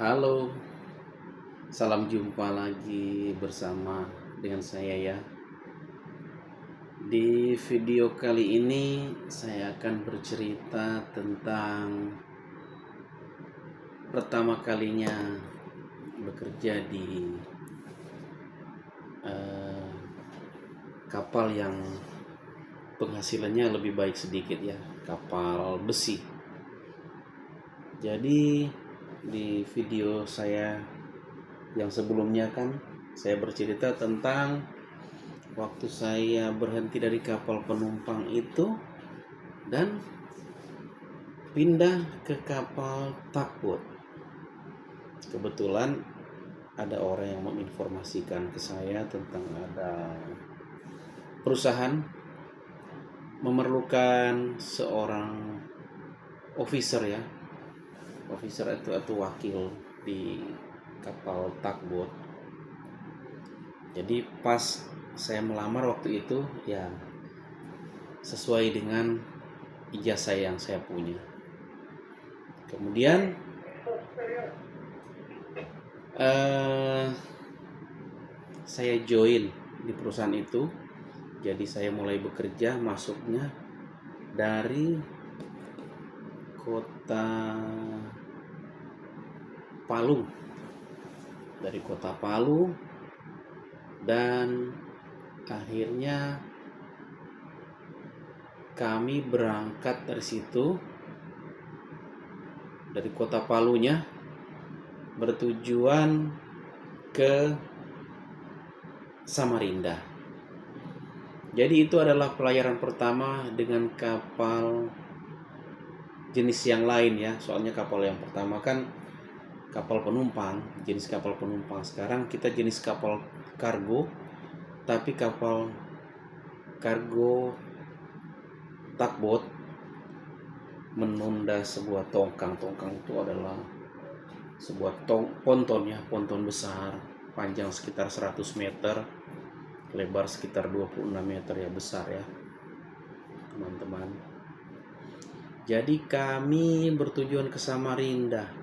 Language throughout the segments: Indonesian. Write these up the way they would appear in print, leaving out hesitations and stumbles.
Halo, salam jumpa lagi bersama dengan saya ya. Di video kali ini saya akan bercerita tentang pertama kalinya bekerja di eh, kapal yang penghasilannya lebih baik sedikit ya, kapal besi. Jadi di video saya yang sebelumnya kan saya bercerita tentang waktu saya berhenti dari kapal penumpang itu dan pindah ke kapal tugboat. Kebetulan ada orang yang menginformasikan ke saya tentang ada perusahaan memerlukan seorang officer ya, officer itu atau wakil di kapal tugboat. Jadi pas saya melamar waktu itu ya sesuai dengan ijazah yang saya punya. Kemudian saya join di perusahaan itu. Jadi saya mulai bekerja masuknya dari kota Palu. Dari kota Palu dan akhirnya kami berangkat dari situ dari kota Palunya bertujuan ke Samarinda. Jadi itu adalah pelayaran pertama dengan kapal jenis yang lain ya. Soalnya kapal yang pertama kan kapal penumpang, jenis kapal penumpang. Sekarang kita jenis kapal kargo, tapi kapal kargo tugboat menunda sebuah tongkang. Tongkang itu adalah sebuah ponton ya, ponton besar, panjang sekitar 100 meter, lebar sekitar 26 meter ya, besar ya teman-teman. Jadi kami bertujuan ke Samarinda.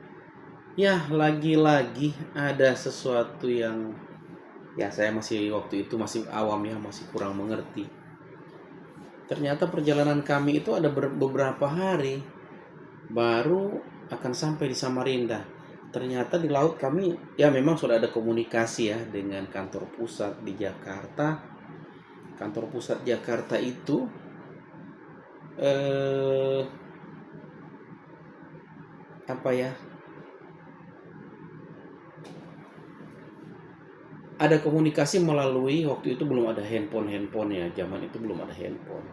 Ya lagi-lagi ada sesuatu yang ya saya masih waktu itu masih awam ya, masih kurang mengerti. Ternyata perjalanan kami itu ada beberapa hari baru akan sampai di Samarinda. Ternyata di laut kami ya memang sudah ada komunikasi ya dengan kantor pusat di Jakarta. Kantor pusat Jakarta itu apa ya? Ada komunikasi melalui waktu itu belum ada handphone ya, zaman itu belum ada handphone.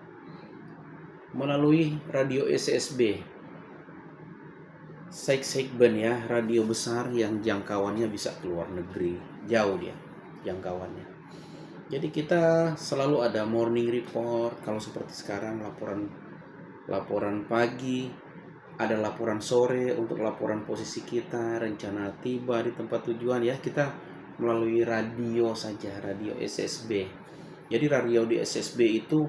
Melalui radio SSB. Segmen ya, radio besar yang jangkauannya bisa keluar negeri, jauh dia jangkauannya. Jadi kita selalu ada morning report. Kalau seperti sekarang laporan pagi, ada laporan sore untuk laporan posisi kita, rencana tiba di tempat tujuan ya, kita melalui radio saja, radio SSB. Jadi radio di SSB itu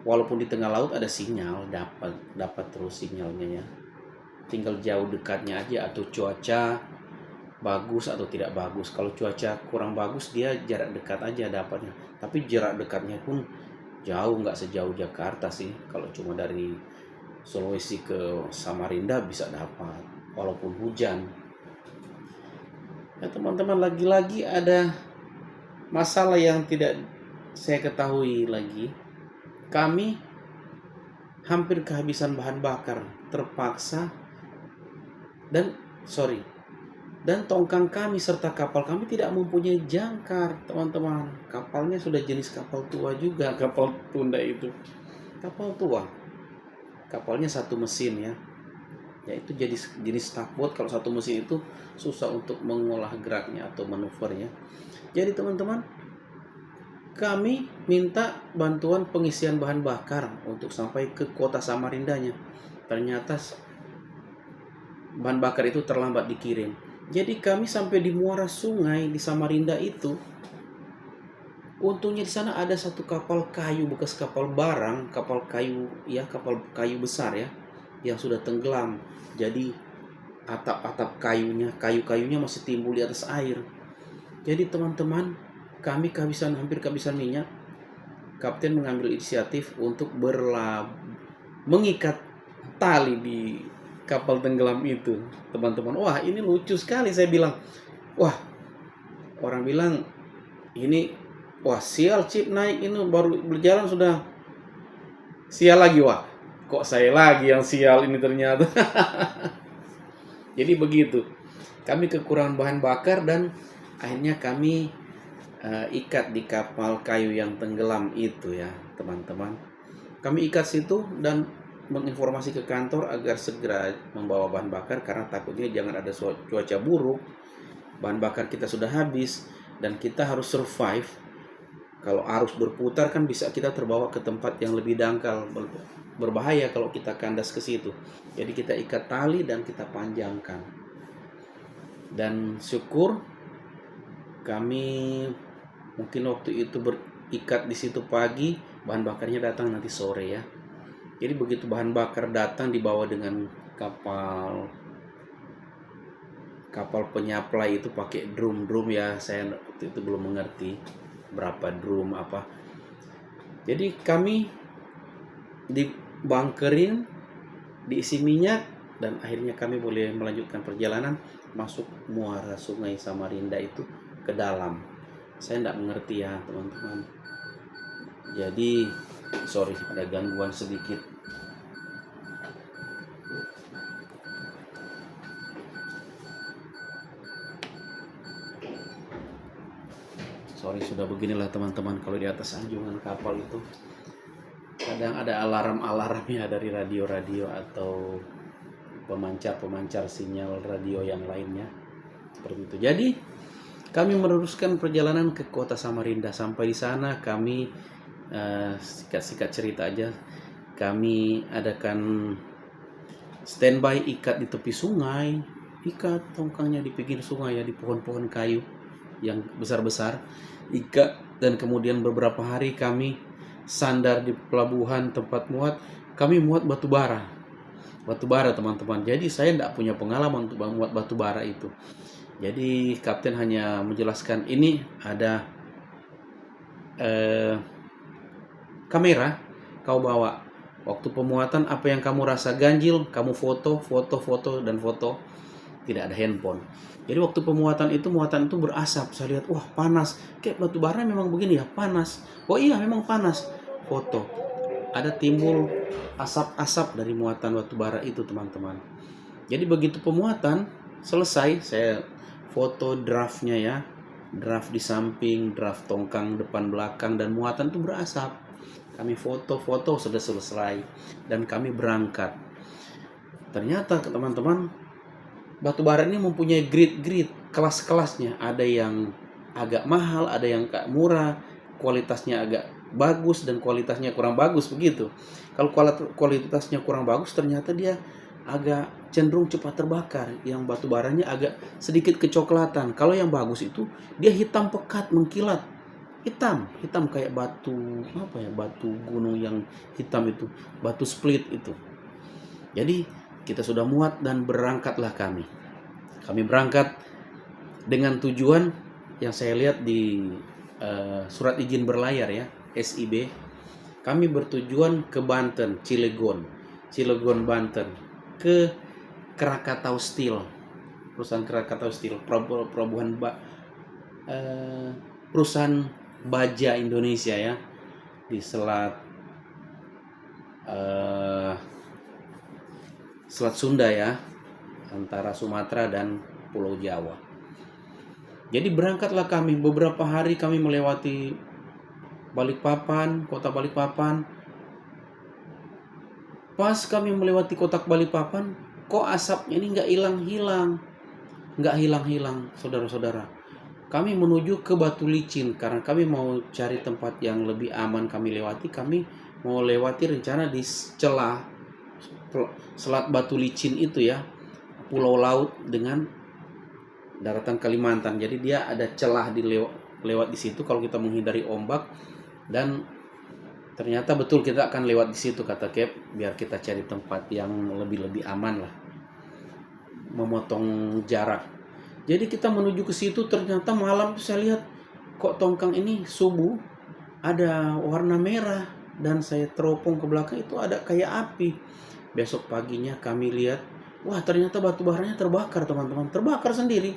walaupun di tengah laut ada sinyal, dapat terus sinyalnya ya. Tinggal jauh dekatnya aja atau cuaca bagus atau tidak bagus. Kalau cuaca kurang bagus dia jarak dekat aja dapatnya. Tapi jarak dekatnya pun jauh, nggak sejauh Jakarta sih. Kalau cuma dari Sulawesi ke Samarinda bisa dapat walaupun hujan. Ya teman-teman, lagi-lagi ada masalah yang tidak saya ketahui lagi. Kami hampir kehabisan bahan bakar, terpaksa dan tongkang kami serta kapal kami tidak mempunyai jangkar, teman-teman. Kapalnya sudah jenis kapal tua juga, kapal tunda itu. Kapal tua. Kapalnya satu mesin ya. Yaitu jenis tugboat. Kalau satu mesin itu susah untuk mengolah geraknya atau manuvernya. Jadi teman-teman, kami minta bantuan pengisian bahan bakar untuk sampai ke kota Samarindanya. Ternyata bahan bakar itu terlambat dikirim. Jadi kami sampai di muara sungai di Samarinda itu. Untungnya di sana ada satu kapal kayu, bekas kapal barang, kapal kayu besar ya, yang sudah tenggelam. Jadi atap-atap kayu-kayunya masih timbul di atas air. Jadi teman-teman, kami hampir kehabisan minyak. Kapten mengambil inisiatif untuk mengikat tali di kapal tenggelam itu, teman-teman. Wah, ini lucu sekali, saya bilang. Wah, orang bilang ini, wah sial Cip naik, ini baru berjalan sudah sial lagi. Wah, kok saya lagi yang sial ini ternyata. Jadi begitu, kami kekurangan bahan bakar dan akhirnya kami ikat di kapal kayu yang tenggelam itu ya teman-teman. Kami ikat situ dan menginformasi ke kantor agar segera membawa bahan bakar karena takutnya jangan ada cuaca buruk, bahan bakar kita sudah habis dan kita harus survive. Kalau arus berputar kan bisa kita terbawa ke tempat yang lebih dangkal, berbahaya kalau kita kandas ke situ. Jadi kita ikat tali dan kita panjangkan. Dan syukur kami mungkin waktu itu berikat di situ pagi, bahan bakarnya datang nanti sore ya. Jadi begitu bahan bakar datang dibawa dengan kapal penyaplai itu pakai drum ya, saya waktu itu belum mengerti berapa drum apa. Jadi kami dibangkerin, diisi minyak dan akhirnya kami boleh melanjutkan perjalanan masuk muara Sungai Samarinda itu ke dalam. Saya tidak mengerti ya teman-teman. Jadi sorry ada gangguan sedikit. Sorry, sudah beginilah teman-teman, kalau di atas anjungan kapal itu kadang ada alarm-alarmnya dari radio-radio atau pemancar sinyal radio yang lainnya seperti itu. Jadi kami meneruskan perjalanan ke kota Samarinda. Sampai di sana kami sikat cerita aja. Kami adakan standby, ikat di tepi sungai, ikat tongkangnya di pinggir sungai ya, di pohon-pohon kayu yang besar-besar, ikat. Dan kemudian beberapa hari kami sandar di pelabuhan tempat muat. Kami muat batu bara teman-teman. Jadi saya tidak punya pengalaman untuk memuat batu bara itu. Jadi kapten hanya menjelaskan, ini ada kamera kau bawa. Waktu pemuatan apa yang kamu rasa ganjil, kamu foto. Tidak ada handphone. Jadi waktu muatan itu berasap. Saya lihat, wah panas. Kayak batu bara memang begini ya, panas. Oh iya memang panas. Foto. Ada timbul asap-asap dari muatan batu bara itu teman-teman. Jadi begitu pemuatan selesai, saya foto draftnya ya, draft di samping, draft tongkang depan belakang, dan muatan itu berasap. Kami foto sudah selesai dan kami berangkat. Ternyata teman-teman, batu bara ini mempunyai grade kelas-kelasnya. Ada yang agak mahal, ada yang murah, kualitasnya agak bagus dan kualitasnya kurang bagus begitu. Kalau kualitasnya kurang bagus, ternyata dia agak cenderung cepat terbakar. Yang batu baranya agak sedikit kecoklatan. Kalau yang bagus itu dia hitam pekat, mengkilat. Hitam kayak batu batu gunung yang hitam itu, batu split itu. Jadi kita sudah muat dan berangkatlah kami. Kami berangkat dengan tujuan yang saya lihat di surat izin berlayar ya, SIB. Kami bertujuan ke Banten, Cilegon Banten, ke Krakatau Steel, perusahaan Krakatau Steel, perusahaan baja Indonesia ya, di selat Sunda ya, antara Sumatera dan Pulau Jawa. Jadi berangkatlah kami. Beberapa hari kami melewati Balikpapan, kota Balikpapan. Pas kami melewati kota Balikpapan, kok asapnya ini nggak hilang-hilang, saudara-saudara. Kami menuju ke Batu Licin karena kami mau cari tempat yang lebih aman. Kami mau lewati rencana di celah Selat Batu Licin itu ya, pulau laut dengan daratan Kalimantan. Jadi dia ada celah lewat di situ kalau kita menghindari ombak. Dan ternyata betul kita akan lewat di situ, kata Cap, biar kita cari tempat yang lebih aman lah. memotong jarak. Jadi kita menuju ke situ, ternyata malam itu saya lihat kok tongkang ini subuh ada warna merah, dan saya teropong ke belakang itu ada kayak api. Besok paginya kami lihat, wah ternyata batu baranya terbakar teman-teman, terbakar sendiri.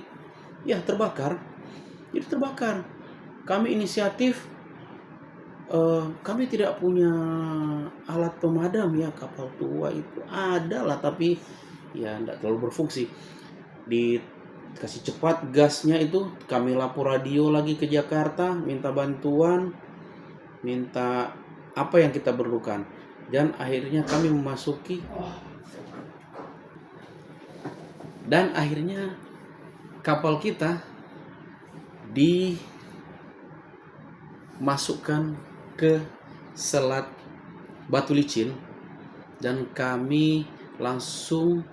Ya terbakar, jadi terbakar. Kami inisiatif, kami tidak punya alat pemadam ya, kapal tua itu ada lah tapi ya tidak terlalu berfungsi. Dikasih cepat gasnya itu, kami lapor radio lagi ke Jakarta, minta bantuan, minta apa yang kita perlukan, dan akhirnya kami memasuki, dan akhirnya kapal kita dimasukkan ke Selat Batu Licin, dan kami langsung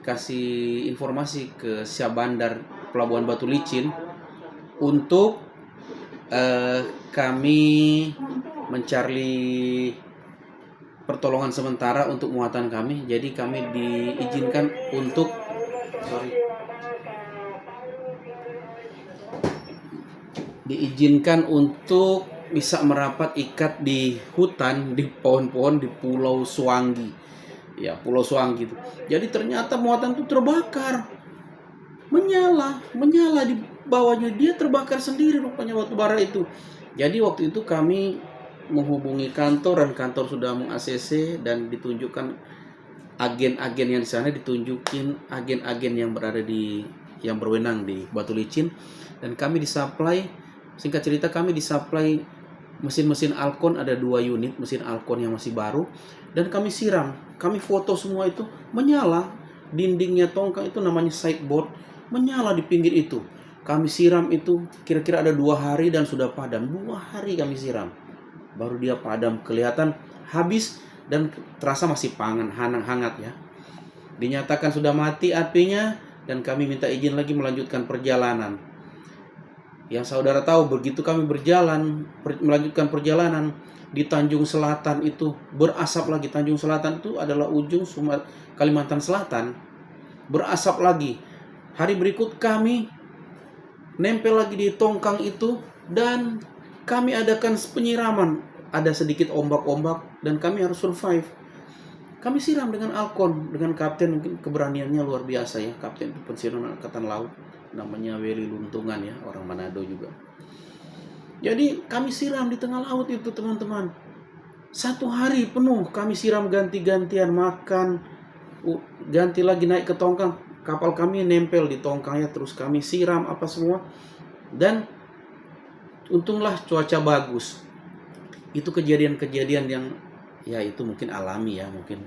kasih informasi ke Syah Bandar Pelabuhan Batu Licin untuk kami mencari pertolongan sementara untuk muatan kami. Jadi kami diizinkan untuk bisa merapat ikat di hutan, di pohon-pohon di Pulau Suanggi. Ya, Pulau Suanggi itu. Jadi ternyata muatan itu terbakar. Menyala di bawahnya, dia terbakar sendiri rupanya batu bara itu. Jadi waktu itu kami menghubungi kantor, dan kantor sudah meng-ACC dan ditunjukkan agen-agen yang di sana, ditunjukin agen-agen yang yang berwenang di Batu Licin, dan kami disuplai, singkat cerita kami disuplai mesin-mesin Alcon, ada 2 unit mesin Alcon yang masih baru, dan kami siram, kami foto semua itu, menyala dindingnya tongkang itu, namanya sideboard, menyala di pinggir itu. Kami siram itu kira-kira ada 2 hari dan sudah padam. 2 hari kami siram, baru dia padam, kelihatan habis dan terasa masih hangat ya. Dinyatakan sudah mati apinya, dan kami minta izin lagi melanjutkan perjalanan. Yang saudara tahu, begitu kami melanjutkan perjalanan di Tanjung Selatan itu berasap lagi. Tanjung Selatan itu adalah ujung Kalimantan Selatan, berasap lagi. Hari berikut kami nempel lagi di tongkang itu, dan kami adakan penyiraman. Ada sedikit ombak-ombak dan kami harus survive. Kami siram dengan Alcon, dengan kapten, mungkin keberaniannya luar biasa ya, kapten itu pensiunan Angkatan Laut, namanya Weli Luntungan ya, orang Manado juga. Jadi kami siram di tengah laut itu teman-teman. 1 hari penuh kami siram, ganti-gantian makan, ganti lagi naik ke tongkang. Kapal kami nempel di tongkangnya, terus kami siram apa semua. Dan untunglah cuaca bagus. Itu kejadian-kejadian yang ya itu mungkin alami ya, mungkin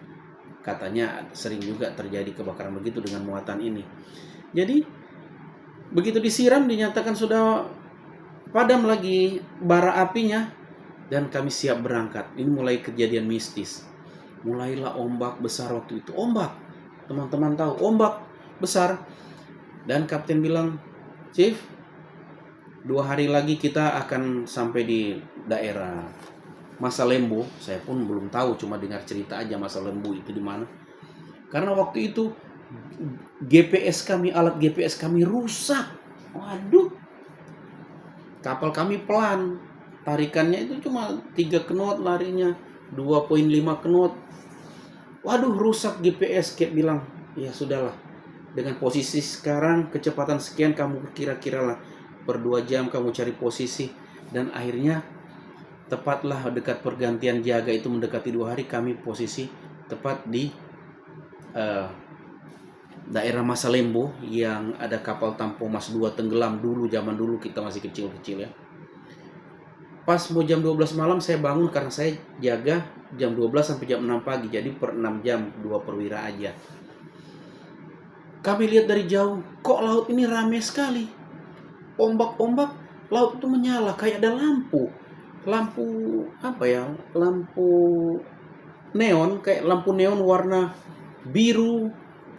katanya sering juga terjadi kebakaran begitu dengan muatan ini. Jadi begitu disiram dinyatakan sudah padam lagi bara apinya, dan kami siap berangkat. Ini mulai kejadian mistis. Mulailah ombak besar waktu itu. Ombak, teman-teman tahu, ombak besar. Dan kapten bilang, "Chief, 2 hari lagi kita akan sampai di daerah Masa Lembu." Saya pun belum tahu, cuma dengar cerita aja Masa Lembu itu di mana. Karena waktu itu alat GPS kami rusak. Waduh. Kapal kami pelan. Tarikannya itu cuma 3 knot, larinya 2,5 knot. Waduh, rusak GPS. Kayak bilang, ya sudahlah. Dengan posisi sekarang, kecepatan sekian, kamu kira-kira lah per 2 jam kamu cari posisi. Dan akhirnya tepatlah dekat pergantian jaga itu mendekati 2 hari, kami posisi tepat di daerah Masa Lembu yang ada kapal tampung Mas 2 tenggelam dulu, zaman dulu kita masih kecil-kecil ya. Pas mau jam 12 malam saya bangun, karena saya jaga jam 12 sampai jam 6 pagi, jadi per 6 jam 2 perwira aja. Kami lihat dari jauh, kok laut ini ramai sekali. Ombak-ombak, laut itu menyala kayak ada lampu apa ya, lampu neon, kayak lampu neon warna biru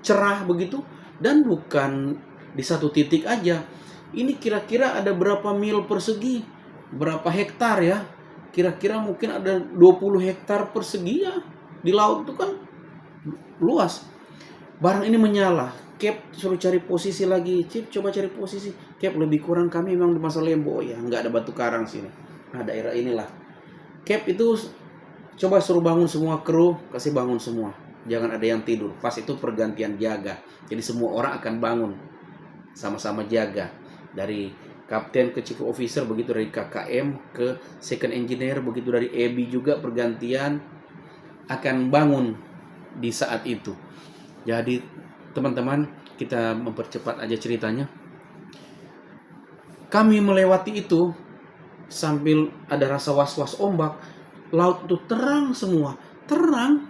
cerah begitu, dan bukan di satu titik aja. Ini kira-kira ada berapa mil persegi, berapa hektar ya, kira-kira mungkin ada 20 hektar persegi ya. Di laut itu kan luas. Barang ini menyala. Cap suruh cari posisi lagi. Cip coba cari posisi. Cap lebih kurang kami memang di masa lembo. Oh ya nggak ada batu karang sini. Nah daerah inilah. Cap itu coba suruh bangun semua kru. Kasih bangun semua. Jangan ada yang tidur. Pas itu pergantian jaga. Jadi semua orang akan bangun. Sama-sama jaga. Dari kapten ke chief officer. Begitu dari KKM ke second engineer. Begitu dari EB juga pergantian. Akan bangun di saat itu. Jadi teman-teman, kita mempercepat aja ceritanya. Kami melewati itu sambil ada rasa was-was ombak. Laut itu terang semua, terang.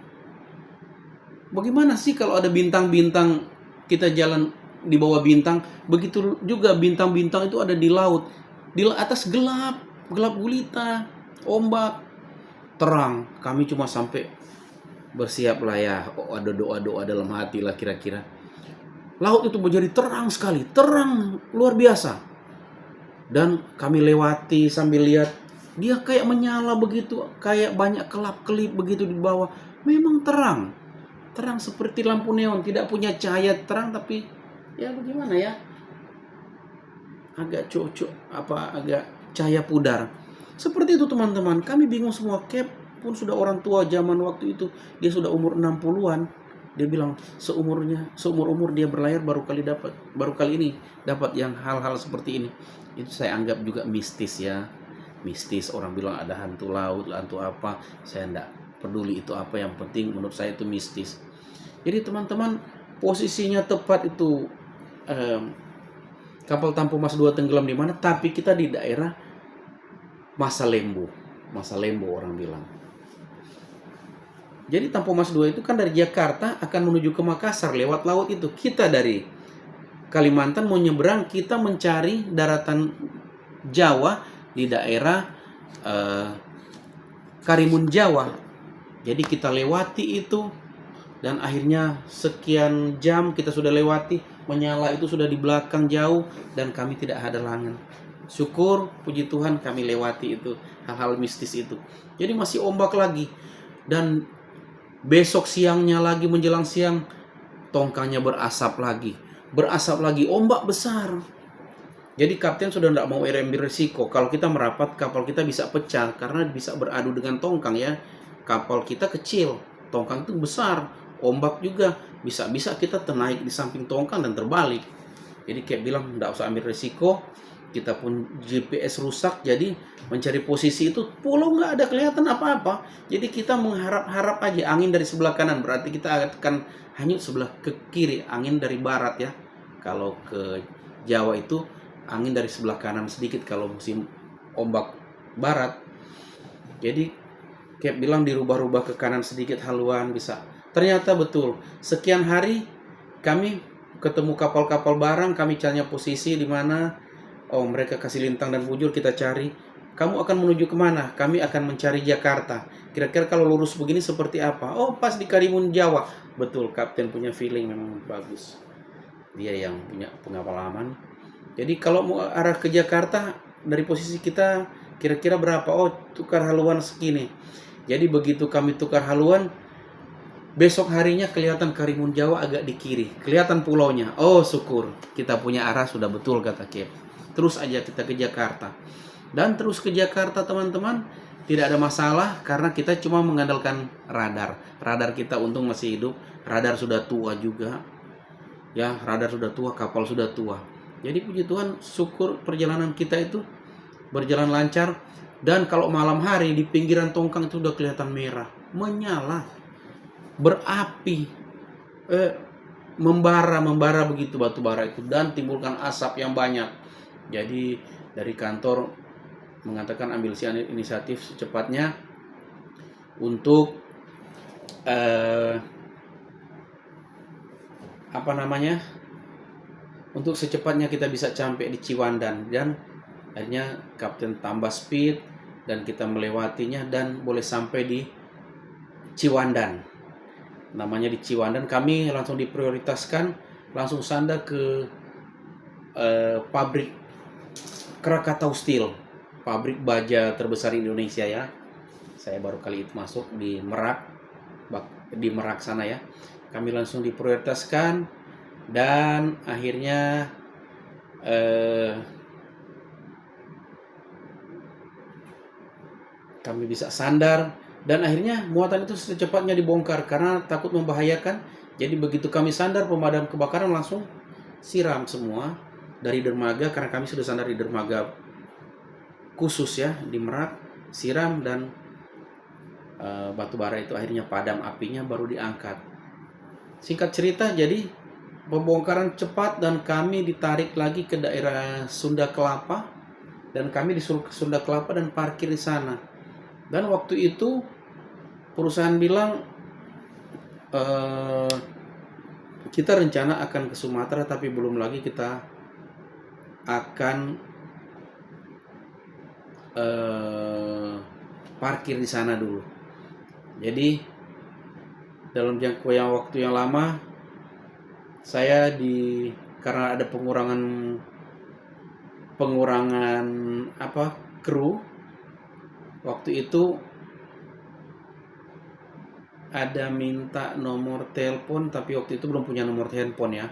Bagaimana sih kalau ada bintang-bintang, kita jalan di bawah bintang, begitu juga bintang-bintang itu ada di laut. Di atas gelap, gelap gulita, ombak, terang. Kami cuma sampai bersiap lah ya, ada doa-doa dalam hati lah kira-kira. Laut itu menjadi terang sekali, terang luar biasa. Dan kami lewati sambil lihat, dia kayak menyala begitu, kayak banyak kelap-kelip begitu di bawah. Memang terang, terang seperti lampu neon, tidak punya cahaya terang tapi ya bagaimana ya, agak cocok agak cahaya pudar. Seperti itu teman-teman, kami bingung semua. Cap pun sudah orang tua zaman waktu itu, dia sudah umur 60-an. Dia bilang seumur dia berlayar baru kali ini dapat yang hal-hal seperti ini. Itu saya anggap juga mistis ya. Mistis, orang bilang ada hantu laut, hantu apa, saya enggak peduli itu apa, yang penting menurut saya itu mistis. Jadi teman-teman, posisinya tepat itu kapal Tampu Mas 2 tenggelam di mana, tapi kita di daerah Masa Lembo orang bilang. Jadi Tampu Mas 2 itu kan dari Jakarta akan menuju ke Makassar lewat laut itu. Kita dari Kalimantan mau nyebrang, kita mencari daratan Jawa di daerah Karimun Jawa. Jadi kita lewati itu dan akhirnya sekian jam kita sudah lewati, menyala itu sudah di belakang jauh dan kami tidak ada halangan. Syukur, puji Tuhan kami lewati itu, hal-hal mistis itu. Jadi masih ombak lagi. Dan besok siangnya lagi menjelang siang, tongkangnya berasap lagi. Berasap lagi, ombak besar. Jadi kapten sudah tidak mau ambil resiko. Kalau kita merapat, kapal kita bisa pecah karena bisa beradu dengan tongkang ya. Kapal kita kecil, tongkang itu besar. Ombak juga, bisa-bisa kita ternaik di samping tongkang dan terbalik. Jadi kayak bilang tidak usah ambil resiko. Kita pun GPS rusak, jadi mencari posisi itu pulau nggak ada kelihatan apa-apa. Jadi kita mengharap-harap aja angin dari sebelah kanan, berarti kita akan hanyut sebelah ke kiri, angin dari barat ya. Kalau ke Jawa itu angin dari sebelah kanan sedikit kalau musim ombak barat. Jadi kayak bilang dirubah-rubah ke kanan sedikit haluan bisa. Ternyata betul. Sekian hari kami ketemu kapal-kapal barang, kami cari posisi di mana. Oh, mereka kasih lintang dan bujur, kita cari. Kamu akan menuju kemana? Kami akan mencari Jakarta. Kira-kira kalau lurus begini seperti apa? Oh, pas di Karimun Jawa. Betul, kapten punya feeling memang bagus. Dia yang punya pengalaman. Jadi kalau mau arah ke Jakarta, dari posisi kita kira-kira berapa? Oh, tukar haluan segini. Jadi begitu kami tukar haluan, besok harinya kelihatan Karimun Jawa agak di kiri. Kelihatan pulaunya. Oh, syukur. Kita punya arah sudah betul, kata Cap. Terus aja kita ke Jakarta. Dan terus ke Jakarta teman-teman, tidak ada masalah karena kita cuma mengandalkan radar. Radar kita untung masih hidup. Radar sudah tua juga. Ya, radar sudah tua, kapal sudah tua. Jadi puji Tuhan, syukur perjalanan kita itu berjalan lancar. Dan kalau malam hari di pinggiran tongkang itu udah kelihatan merah, menyala, berapi, membara begitu batu bara itu dan timbulkan asap yang banyak. Jadi dari kantor mengatakan ambil inisiatif secepatnya untuk untuk secepatnya kita bisa sampai di Ciwandan. Dan akhirnya kapten tambah speed dan kita melewatinya dan boleh sampai di Ciwandan. Namanya di Ciwandan, kami langsung diprioritaskan langsung sandar ke pabrik Krakatau Steel, pabrik baja terbesar di Indonesia ya. Saya baru kali itu masuk di Merak sana ya. kami langsung diprioritaskan, dan akhirnya kami bisa sandar, dan akhirnya muatan itu secepatnya dibongkar karena takut membahayakan. Jadi begitu kami sandar, pemadam kebakaran langsung siram semua dari dermaga, karena kami sudah sandar di dermaga khusus ya di Merak, siram, dan batu bara itu akhirnya padam apinya, baru diangkat. Singkat cerita, jadi pembongkaran cepat dan kami ditarik lagi ke daerah Sunda Kelapa, dan kami disuruh ke Sunda Kelapa dan parkir di sana. Dan waktu itu perusahaan bilang kita rencana akan ke Sumatera, tapi belum lagi kita akan parkir di sana dulu. Jadi dalam jangka waktu yang lama, saya karena ada pengurangan kru. Waktu itu ada minta nomor telepon, tapi waktu itu belum punya nomor handphone ya.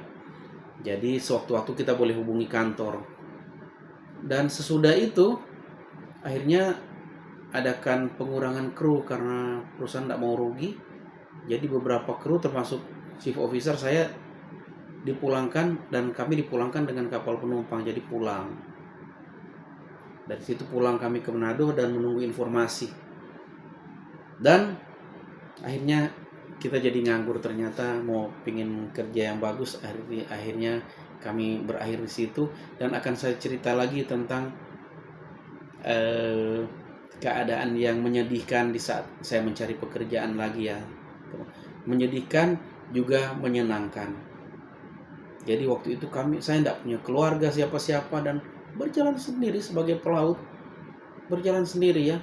Jadi sewaktu-waktu kita boleh hubungi kantor. Dan sesudah itu akhirnya adakan pengurangan kru karena perusahaan tidak mau rugi. Jadi beberapa kru termasuk chief officer saya dipulangkan, dan kami dipulangkan dengan kapal penumpang. Jadi pulang. Dari situ pulang kami ke Manado dan menunggu informasi. Dan akhirnya kita jadi nganggur, ternyata mau pingin kerja yang bagus. Akhirnya kami berakhir di situ, dan akan saya cerita lagi tentang keadaan yang menyedihkan di saat saya mencari pekerjaan lagi ya. Menyedihkan juga menyenangkan. Jadi waktu itu saya tidak punya keluarga siapa-siapa, dan berjalan sendiri sebagai pelaut, berjalan sendiri ya.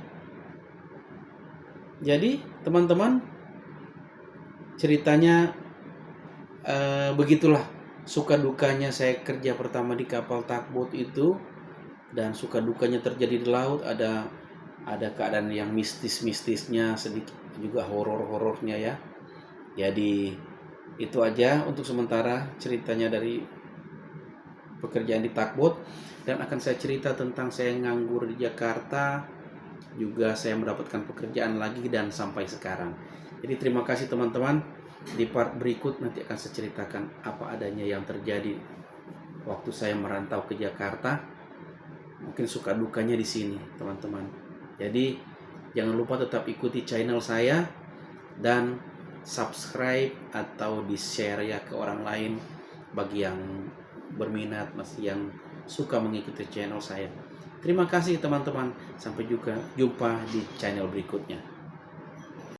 Jadi teman-teman, ceritanya begitulah suka dukanya saya kerja pertama di kapal tugboat itu, dan suka dukanya terjadi di laut. Ada keadaan yang mistisnya, sedikit juga horor-horornya ya. Jadi itu aja untuk sementara ceritanya dari pekerjaan di tugboat, dan akan saya cerita tentang saya nganggur di Jakarta, juga saya mendapatkan pekerjaan lagi, dan sampai sekarang. Jadi terima kasih teman-teman. Di part berikut nanti akan saya ceritakan apa adanya yang terjadi waktu saya merantau ke Jakarta. Mungkin suka dukanya di sini teman-teman. Jadi jangan lupa tetap ikuti channel saya, dan subscribe atau di share ya ke orang lain bagi yang berminat, masih yang suka mengikuti channel saya. Terima kasih teman-teman. Sampai jumpa di channel berikutnya.